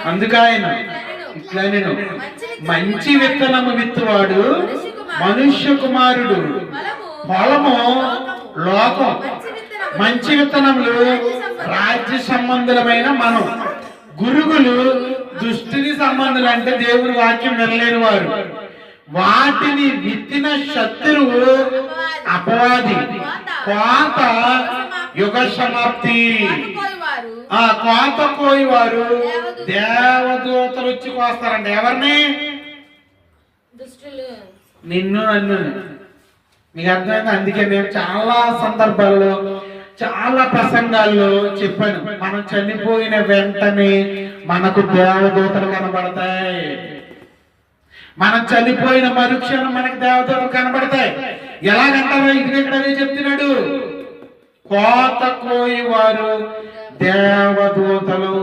అందుకాయన ఇట్లా నేను మంచి విత్తనము విత్తువాడు మనుష్య కుమారుడు, పొలము లోకం. మంచి విత్తనములు రాజ్య సంబంధులమైన మనం, గురుగులు దుష్టిని సంబంధులు అంటే దేవుని వాక్యం వినలేని వారు. వాటిని విత్తిన శత్రువు అపవాది. కోత యుగ సమాప్తి. ఆ కోత కోయి వారు దేవదూతలు వచ్చి కోస్తారంట. ఎవరిని? నిన్ను నన్ను. మీకు అర్థమైంది? అందుకే నేను చాలా సందర్భాల్లో చాలా ప్రసంగాల్లో చెప్పాను, మనం చనిపోయిన వెంటనే మనకు దేవదూతలు కనబడతాయి. మనం చనిపోయిన మరుక్షణం మనకు దేవదూతలు కనబడతాయి. ఎలాగంటారో ఇది ఇక్కడ చెప్తున్నాడు, కోత కోయి వారు దేవదూతలు.